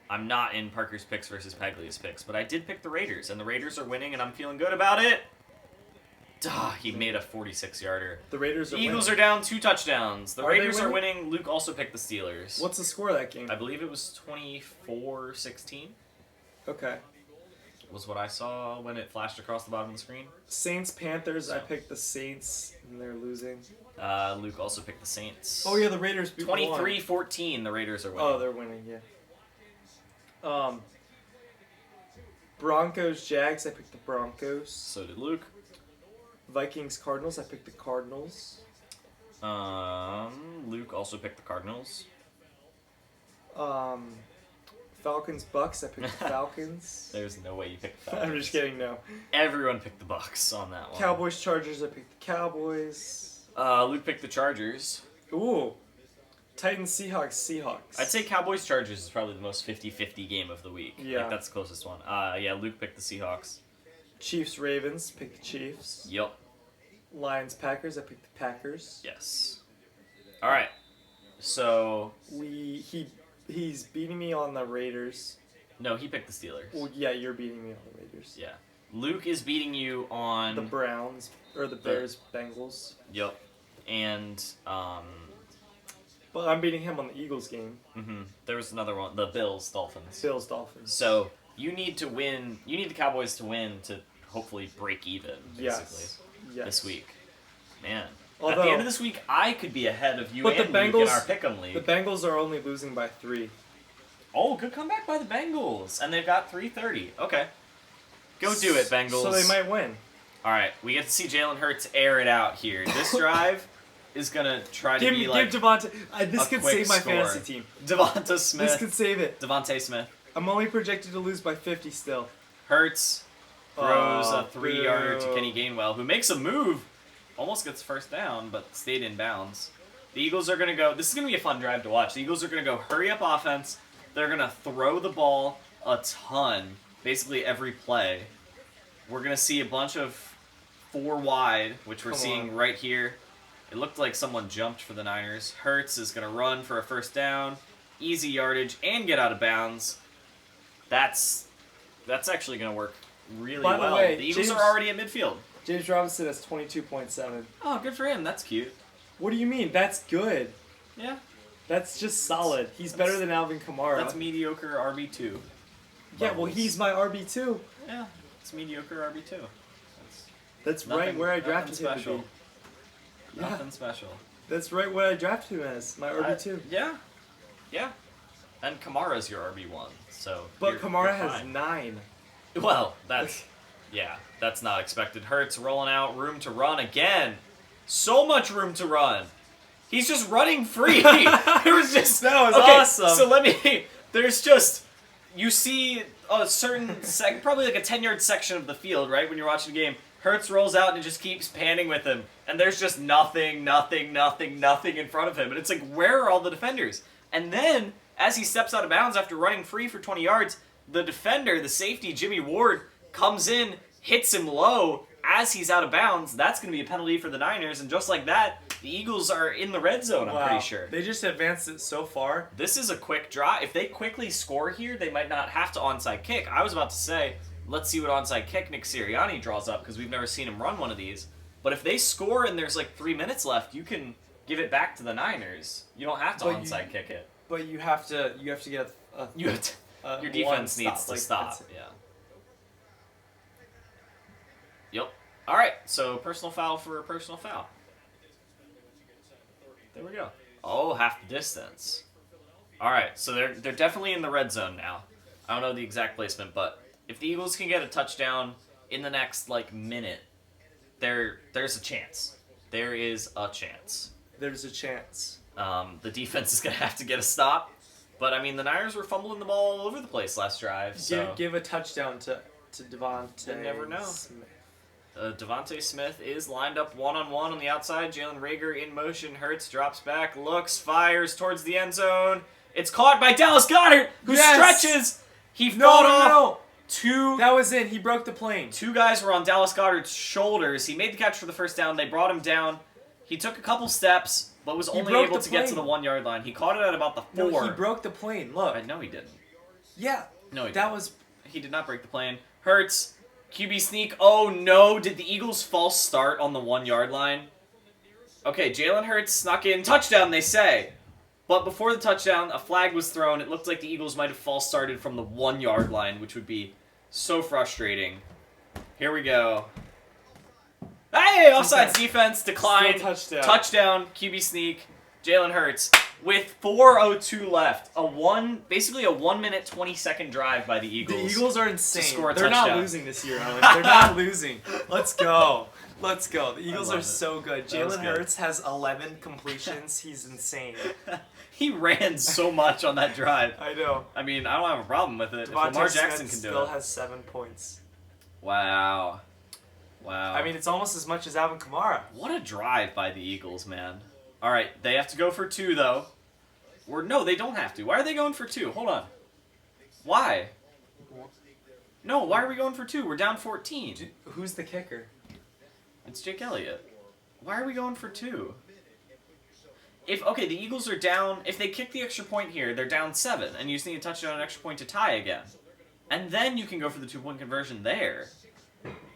I'm not in Parker's picks versus Paglia's picks. But I did pick the Raiders, and the Raiders are winning, and I'm feeling good about it. Duh, he made a 46-yarder. The Raiders are Eagles winning. are down 2 touchdowns. The Are they Raiders are winning? winning. Luke also picked the Steelers. What's the score of that game? I believe it was 24-16. Okay. Was what I saw when it flashed across the bottom of the screen. Saints Panthers. I picked the Saints, and they're losing. Luke also picked the Saints. Oh yeah, the Raiders beat 23-14. The Raiders are winning. Oh, they're winning. Yeah. Broncos Jags. I picked the Broncos. So did Luke. Vikings Cardinals. I picked the Cardinals. Luke also picked the Cardinals. Falcons Bucks. I picked the Falcons. There's no way you picked the Falcons. I'm just kidding. No. Everyone picked the Bucks on that one. Cowboys Chargers. I picked the Cowboys. Luke picked the Chargers. Ooh. Titans Seahawks. I'd say Cowboys Chargers is probably the most 50-50 game of the week. Yeah. Like, that's the closest one. Yeah, Luke picked the Seahawks. Chiefs Ravens. Picked the Chiefs. Yup. Lions Packers. I picked the Packers. Yes. All right. So He's beating me on the Raiders. no, he picked the Steelers. Well, yeah, you're beating me on the Raiders. Yeah. Luke is beating you on The Browns or the Bears Bengals. Yup. And But I'm beating him on the Eagles game. there was another one, the Bills Dolphins. Bills Dolphins. So you need to win. You need the Cowboys to win to hopefully break even, basically, Yes. this week. Man. At Although- the end of this week, I could be ahead of you But and the Luke in Bengals- our Pick'em League. The Bengals are only losing by 3. Oh, good comeback by the Bengals. And they've got 3:30. Okay. Go do it, Bengals. So they might win. All right, we get to see Jalen Hurts air it out here. This drive is going to try to be like Give Devontae. This a could quick save my score. fantasy team. Devonta Smith. This could save it. Devontae Smith. I'm only projected to lose by 50 still. Hurts throws a 3-yarder to boo. Kenny Gainwell, who makes a move. Almost gets first down, but stayed in bounds. The Eagles are going to go... This is going to be a fun drive to watch. The Eagles are going to go hurry-up offense. They're going to throw the ball a ton, basically every play. We're going to see a bunch of 4 wide, which we're seeing right here. It looked like someone jumped for the Niners. Hurts is going to run for a first down, easy yardage, and get out of bounds. That's actually going to work really By the well. way, The Eagles James- are already at midfield. James Robinson has 22.7. Oh, good for him. That's cute. What do you mean? That's good. Yeah. That's just solid. He's better than Alvin Kamara. That's mediocre RB2. Yeah, well, he's my RB2. Yeah, it's mediocre RB2. That's Nothing- right where I nothing drafted him to special. be. Yeah, Nothing special. that's right where I drafted him as, my RB2. Yeah. And Kamara's your RB1, so. But you're Kamara has fine. 9. Well, that's not expected. Hurts rolling out, room to run again. So much room to run. He's just running free. It was just That was okay, awesome. So there's just you see a certain probably like a 10-yard section of the field, right? When you're watching the game, Hurts rolls out and it just keeps panning with him, and there's just nothing in front of him, and it's like, where are all the defenders? And then as he steps out of bounds after running free for 20 yards, the defender, the safety, Jimmy Ward, comes in, hits him low as he's out of bounds. That's going to be a penalty for the Niners, and just like that, the Eagles are in the red zone, I'm pretty sure. They just advanced it so far. This is a quick draw. If they quickly score here, they might not have to onside kick. I was about to say, let's see what onside kick Nick Sirianni draws up, because we've never seen him run one of these. But if they score and there's like 3 minutes left, you can give it back to the Niners. You don't have to onside kick it. But you have to get a You have to, your defense needs to stop. Yeah. Yep. All right. So personal foul for a personal foul. There we go. Oh, half the distance. All right. So they're definitely in the red zone now. I don't know the exact placement, but if the Eagles can get a touchdown in the next minute, there's a chance. There is a chance. There's a chance. The defense is gonna have to get a stop, but I mean the Niners were fumbling the ball all over the place last drive. So Give a touchdown to Devontae. You never know. Smith. Devontae Smith is lined up one-on-one on the outside. Jalen Reagor in motion. Hurts drops back, looks, fires towards the end zone. It's caught by Dallas Goedert, who stretches. He fought off. That was it. He broke the plane. Two guys were on Dallas Goedert's shoulders. He made the catch for the first down. They brought him down. He took a couple steps, but was only able to get to the 1 yard line. He caught it at about the 4. No, he broke the plane. Look. No, he didn't. Yeah. No, he didn't. He did not break the plane. Hurts. QB sneak. Oh, no. Did the Eagles false start on the 1 yard line? Okay, Jalen Hurts snuck in. Touchdown, they say. But before the touchdown, a flag was thrown. It looked like the Eagles might have false started from the 1 yard line, which would be so frustrating. Here we go. Hey, offsides defense declined. Touchdown, QB sneak. Jalen Hurts with 4:02 left. Basically a 1 minute 20-second drive by the Eagles. The Eagles are insane. Score a They're touchdown. not losing this year, Owen. They're not losing. Let's go. Let's go. The Eagles are so good. Jalen Hurts has 11 completions. He's insane. He ran so much on that drive. I know. I mean, I don't have a problem with it. If Lamar Jackson can do it. Still has 7 points. Wow. I mean, it's almost as much as Alvin Kamara. What a drive by the Eagles, man. All right, they have to go for 2, though. Or no, they don't have to. Why are they going for 2? Hold on. Why? No, why are we going for 2? We're down 14. Who's the kicker? It's Jake Elliott. Why are we going for 2? The Eagles are down. If they kick the extra point here, they're down 7, and you just need a touchdown and an extra point to tie again. And then you can go for the 2-point conversion there.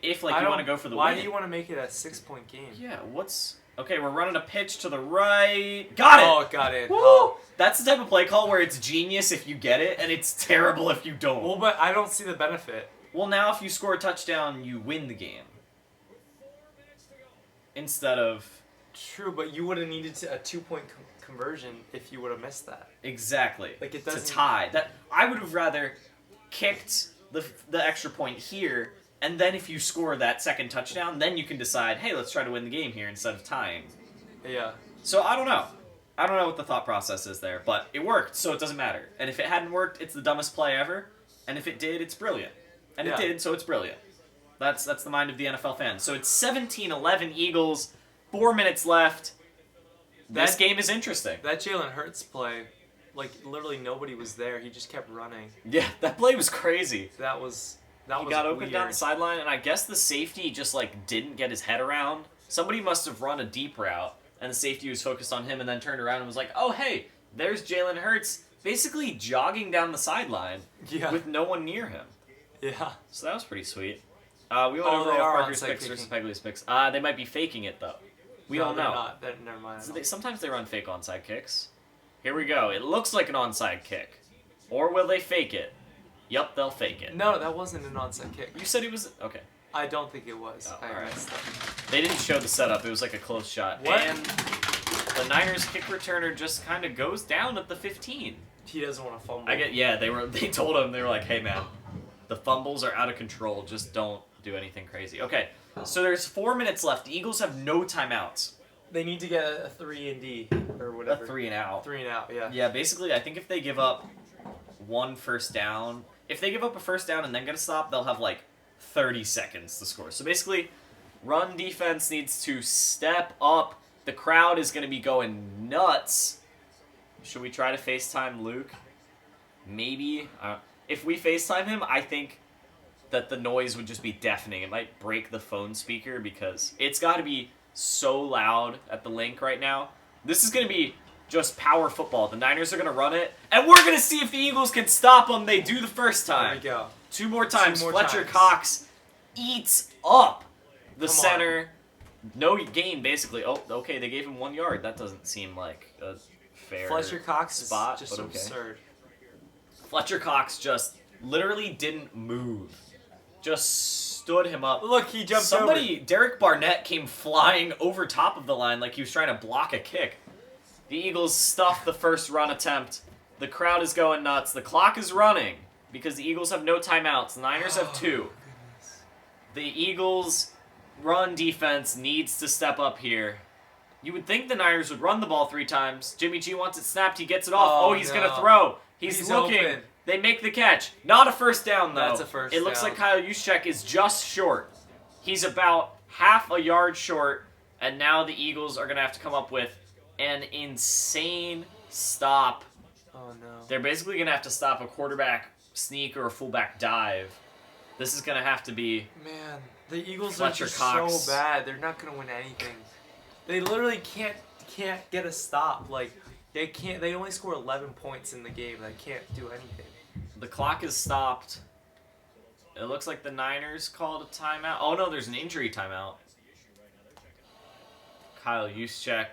If you want to go for the why win. do you want to make it a 6-point game? Yeah, Okay, we're running a pitch to the right. Got it! Oh, got it. Woo! Oh. That's the type of play call where it's genius if you get it, and it's terrible if you don't. Well, but I don't see the benefit. Well, now if you score a touchdown, you win the game. Instead of... True, but you would have needed a 2-point conversion if you would have missed that. Exactly. Like, it doesn't... To tie. I would have rather kicked the extra point here, and then if you score that second touchdown, then you can decide, hey, let's try to win the game here instead of tying. Yeah. So I don't know. I don't know what the thought process is there, but it worked, so it doesn't matter. And if it hadn't worked, it's the dumbest play ever. And if it did, it's brilliant. And it did, so it's brilliant. That's the mind of the NFL fan. So it's 17-11 Eagles, 4 minutes left. This game is interesting. That Jalen Hurts play, literally nobody was there. He just kept running. Yeah, that play was crazy. He got open down the sideline, and I guess the safety just didn't get his head around. Somebody must have run a deep route, and the safety was focused on him, and then turned around and was like, "Oh hey, there's Jalen Hurts, basically jogging down the sideline with no one near him." Yeah. So that was pretty sweet. We went over all Parker's picks versus Pegley's picks. They might be faking it though. We don't know. Never mind. So sometimes they run fake onside kicks. Here we go. It looks like an onside kick, or will they fake it? Yup, they'll fake it. No, that wasn't an onside kick. You said it was... Okay. I don't think it was. Oh, I right. messed up. They didn't show the setup. It was like a close shot. What? And the Niners kick returner just kind of goes down at the 15. He doesn't want to fumble. They told him, they were like, hey man, the fumbles are out of control. Just don't do anything crazy. Okay, so there's 4 minutes left. The Eagles have no timeouts. They need to get a 3-and-D or whatever. A 3 and out. 3 and out, yeah. Yeah, basically, I think if they give up one first down... If they give up a first down and then get a stop, they'll have 30 seconds to score. So basically, run defense needs to step up. The crowd is going to be going nuts. Should we try to FaceTime Luke? Maybe. If we FaceTime him, I think that the noise would just be deafening. It might break the phone speaker because it's got to be so loud at the link right now. This is going to be... just power football. The Niners are going to run it, and we're going to see if the Eagles can stop them. They do the first time. There we go. 2 more times. Fletcher Cox eats up the center. No gain, basically. Oh, okay, they gave him 1 yard. That doesn't seem like a fair Fletcher Cox spot, is just but okay. absurd. Fletcher Cox just literally didn't move. Just stood him up. Look, he jumped over. Derek Barnett came flying over top of the line like he was trying to block a kick. The Eagles stuffed the first run attempt. The crowd is going nuts. The clock is running because the Eagles have no timeouts. The Niners have 2. Goodness. The Eagles' run defense needs to step up here. You would think the Niners would run the ball 3 times. Jimmy G wants it snapped. He gets it off. Oh, he's going to throw. He's looking. Open. They make the catch. Not a first down, though. That's a first down. It looks down. like Kyle Juszczyk is just short. He's about half a yard short, and now the Eagles are going to have to come up with an insane stop. Oh, no. They're basically going to have to stop a quarterback sneak or a fullback dive This is going to have to be... Man, the Eagles Fletcher are just Cox. so bad. They're not gonna win anything. They literally can't get a stop. Like they can't. They only score 11 points in the game. They can't do anything. The clock is stopped. It looks like the Niners called a timeout. Oh, no, there's an injury timeout. Kyle Juszczyk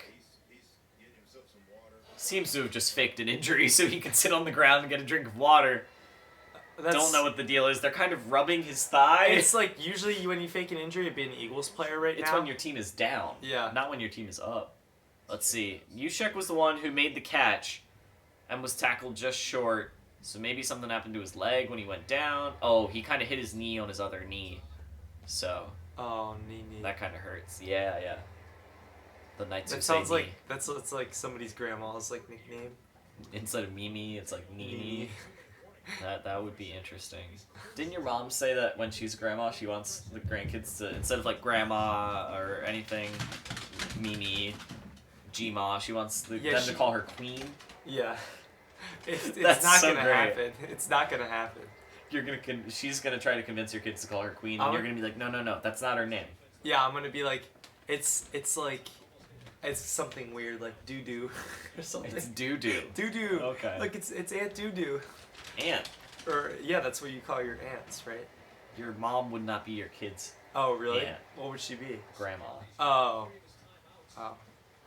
seems to have just faked an injury so he can sit on the ground and get a drink of water. Don't know what the deal is. They're kind of rubbing his thigh. It's like usually when you fake an injury, it'd be an Eagles player right now. It's when your team is down. Yeah. Not when your team is up. Let's see. Juszczyk was the one who made the catch and was tackled just short. So maybe something happened to his leg when he went down. Oh, he kind of hit his knee on his other knee. So. Oh, knee. That kind of hurts. Yeah. The Knights That sounds like that's like somebody's grandma's like nickname. Instead of Mimi, it's like Nini. That would be interesting. Didn't your mom say that when she's grandma, she wants the grandkids to, instead of like grandma or anything, Mimi, G-ma, she wants them to call her queen? Yeah. It's That's not so gonna great. happen. It's not gonna happen. She's gonna try to convince your kids to call her queen, and I'm you're gonna be like, no, that's not her name. Yeah, I'm gonna be like, it's like, it's something weird like doo-doo or something. It's doo-doo. Doo-doo. Okay. Like it's Aunt Doo-doo. Aunt. Or yeah, that's what you call your aunts, right? Your mom would not be your kid's Oh really? aunt. What would she be? Grandma. Oh.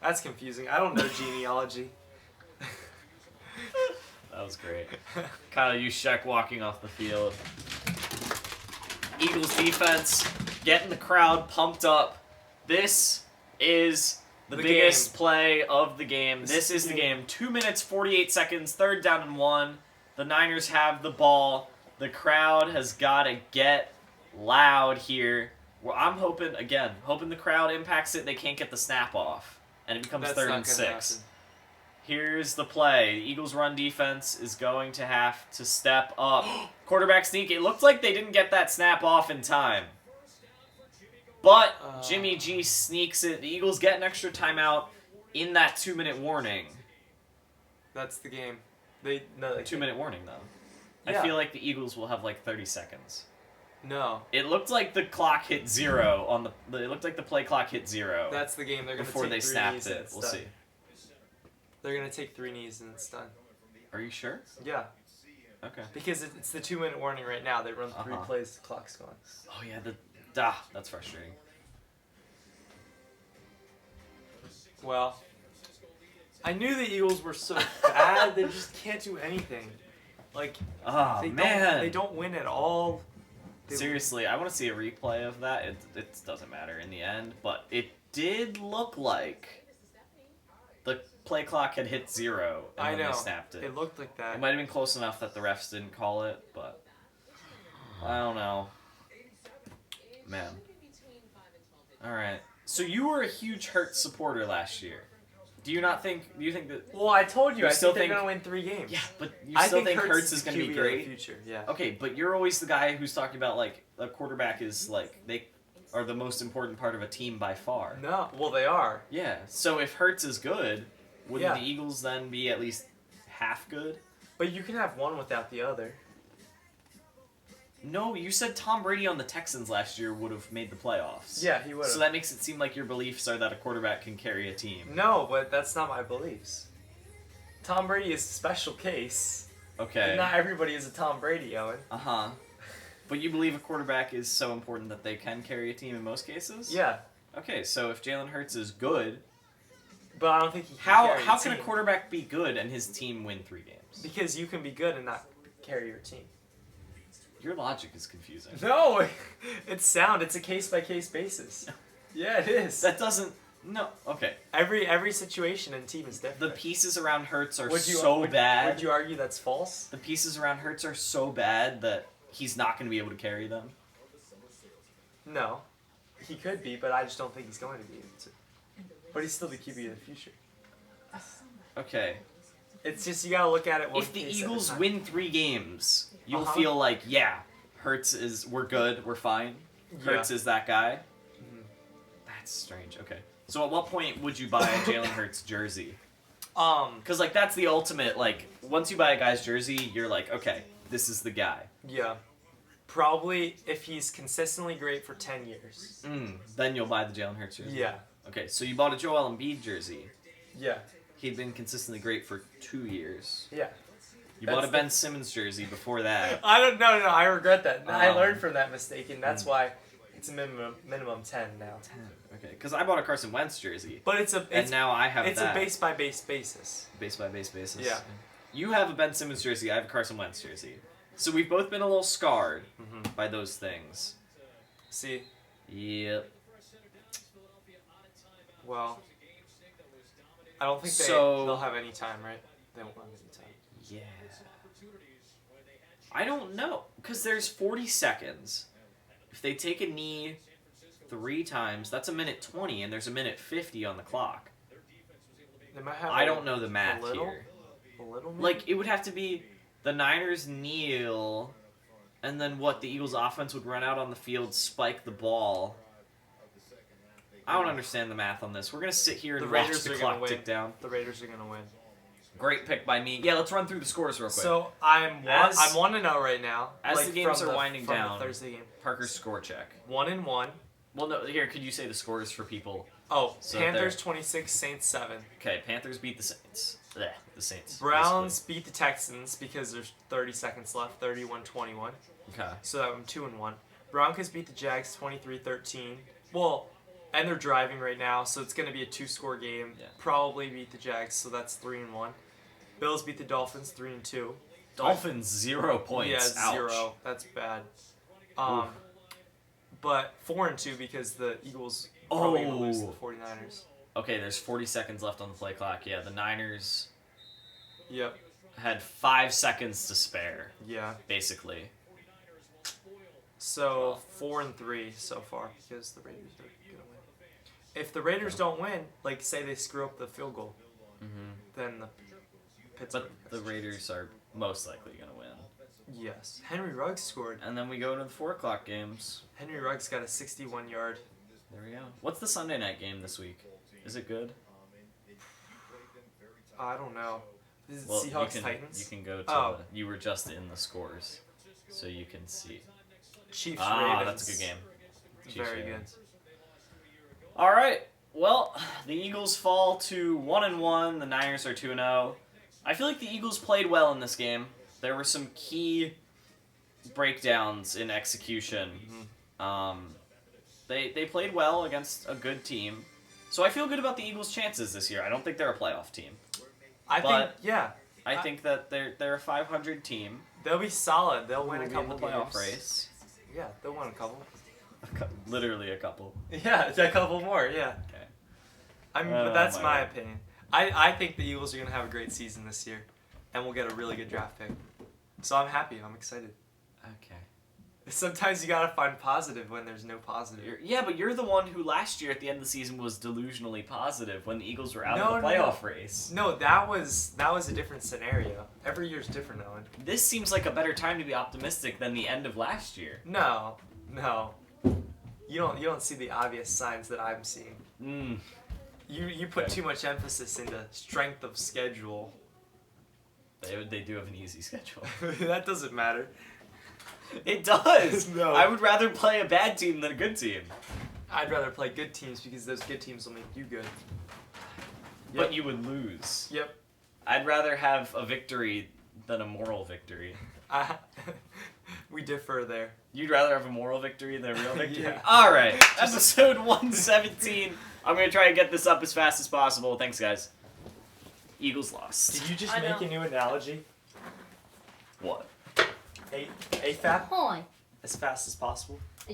That's confusing. I don't know genealogy. That was great. Kyle Juszczyk walking off the field. Eagles defense getting the crowd pumped up. This is the biggest play of the game. This is the game. 2 minutes, 48 seconds, 3rd down and 1. The Niners have the ball. The crowd has got to get loud here. Well, I'm hoping the crowd impacts it. They can't get the snap off. And it becomes 3rd and 6. Here's the play. The Eagles' run defense is going to have to step up. Quarterback sneak. It looked like they didn't get that snap off in time. But Jimmy G sneaks it. The Eagles get an extra timeout in that 2-minute warning. That's the game. 2-minute warning, though. Yeah. I feel like the Eagles will have like 30 seconds. No. It looked like the clock hit 0 on the. It looked like the play clock hit 0. That's the game. They're gonna before take they 3 snapped knees and it. it's We'll done. see. They're gonna take 3 knees and it's done. Are you sure? Yeah. Okay. Because it's the 2-minute warning right now. They run 3 plays, the clock's gone. Oh yeah, that's frustrating. Well, I knew the Eagles were so bad. They just can't do anything. Like, they don't win at all. Seriously, I want to see a replay of that. It doesn't matter in the end, but it did look like the play clock had hit 0 and then they snapped it. It looked like that. It might have been close enough that the refs didn't call it, but I don't know. Man. All right. So you were a huge Hurts supporter last year. Do you think that... Well, I told you, I still think they're going to win 3 games. Yeah, but you still think Hurts is going to be great? In the future, yeah. Okay, but you're always the guy who's talking about, like, a quarterback is, like, they are the most important part of a team by far. No, well, they are. Yeah, so if Hurts is good, wouldn't the Eagles then be at least half good? But you can have one without the other. No, you said Tom Brady on the Texans last year would have made the playoffs. Yeah, he would have. So that makes it seem like your beliefs are that a quarterback can carry a team. No, but that's not my beliefs. Tom Brady is a special case. Okay. Not everybody is a Tom Brady, Owen. Uh-huh. But you believe a quarterback is so important that they can carry a team in most cases? Yeah. Okay, so if Jalen Hurts is good... But I don't think he can How can a quarterback be good and his team win 3 games? Because you can be good and not carry your team. Your logic is confusing. No, it's sound. It's a case-by-case basis. Yeah, it is. That doesn't... No. Okay. Every situation and team is different. The pieces around Hurts are bad. bad. Would you argue that's false? The pieces around Hurts are so bad that he's not going to be able to carry them? No. He could be, but I just don't think he's going to be able to. But he's still the QB of the future. Okay. It's just, you gotta look at it one If the case at a Eagles time. win 3 games, you'll feel like, yeah, Hurts is... We're good. We're fine. Hurts is that guy. Mm-hmm. That's strange. Okay. So at what point would you buy a Jalen Hurts jersey? 'Cause, like, that's the ultimate, like, once you buy a guy's jersey, you're like, okay, this is the guy. Yeah. Probably if he's consistently great for 10 years. Then you'll buy the Jalen Hurts jersey. Yeah. Okay, so you bought a Joel Embiid jersey. Yeah. He'd been consistently great for 2 years. Yeah. You bought a Ben Simmons jersey before that. I don't know. No, I regret that. I learned from that mistake, and that's why it's a minimum 10 now. 10. Okay, because I bought a Carson Wentz jersey. But and now I have it's that. a base by base basis. Base by base basis. Yeah. You have a Ben Simmons jersey. I have a Carson Wentz jersey. So we've both been a little scarred by those things. See? Yep. Well, I don't think they'll have any time, right? They won't have any time. Yeah. I don't know, because there's 40 seconds. If they take a knee 3 times, that's a minute 20, and there's a minute 50 on the clock. They might have I don't know the math here. A little maybe? Like, it would have to be the Niners kneel, and then what, the Eagles' offense would run out on the field, spike the ball. I don't understand the math on this. We're going to sit here and watch the clock tick down. The Raiders are going to win. Great pick by me. Yeah, let's run through the scores real quick. So I'm 1-0 right now. As the games are winding from down, the Thursday game. Parker's score check. 1-1. Well, no, here, could you say the scores for people? Oh, so Panthers 26, Saints 7. Okay, Panthers beat the Saints. Blech, the Saints. Browns beat the Texans because there's 30 seconds left, 31-21. Okay. So I'm 2-1. Broncos beat the Jags 23-13. Well, and they're driving right now, so it's going to be a 2-score game. Yeah. Probably beat the Jags, so that's 3-1. Bills beat the Dolphins 3-2. Dolphins 0 points. Yeah, Ouch. 0. That's bad. But 4-2 because the Eagles probably going to lose to the 49ers. Okay, there's 40 seconds left on the play clock. Yeah, the Niners had 5 seconds to spare. Yeah. Basically. So 4-3 so far because the Raiders are going to win. If the Raiders don't win, like say they screw up the field goal, then the Pittsburgh. But the Raiders are most likely going to win. Yes. Henry Ruggs scored. And then we go to the 4 o'clock games. Henry Ruggs got a 61-yard. There we go. What's the Sunday night game this week? Is it good? I don't know. Is it Well, Seahawks Titans? You can go to you were just in the scores, so you can see. Chiefs Ravens. That's a good game. Chiefs, Very Ravens. Good. All right. Well, the Eagles fall to 1-1. The Niners are 2-0. I feel like the Eagles played well in this game. There were some key breakdowns in execution. They played well against a good team. So I feel good about the Eagles' chances this year. I don't think they're a playoff team. I think that they're a 500 team. They'll be solid. They'll win a couple in the playoff games. race. Yeah, they'll win a couple. Literally a couple. Yeah, a couple more. Yeah. Okay. I mean, but that's my opinion. I think the Eagles are gonna have a great season this year, and we'll get a really good draft pick. So I'm happy. I'm excited. Okay. Sometimes you gotta find positive when there's no positive. But you're the one who last year at the end of the season was delusionally positive when the Eagles were out of the playoff race. No, that was a different scenario. Every year's different, Owen. This seems like a better time to be optimistic than the end of last year. No. You don't see the obvious signs that I'm seeing. You put too much emphasis into strength of schedule. They do have an easy schedule. That doesn't matter. It does. No. I would rather play a bad team than a good team. I'd rather play good teams because those good teams will make you good. But you would lose. Yep. I'd rather have a victory than a moral victory. We differ there. You'd rather have a moral victory than a real victory? Yeah. Alright, episode 117. I'm going to try and get this up as fast as possible. Thanks, guys. Eagles lost. Did you just make a new analogy? What? AFAP? Hi. As fast as possible?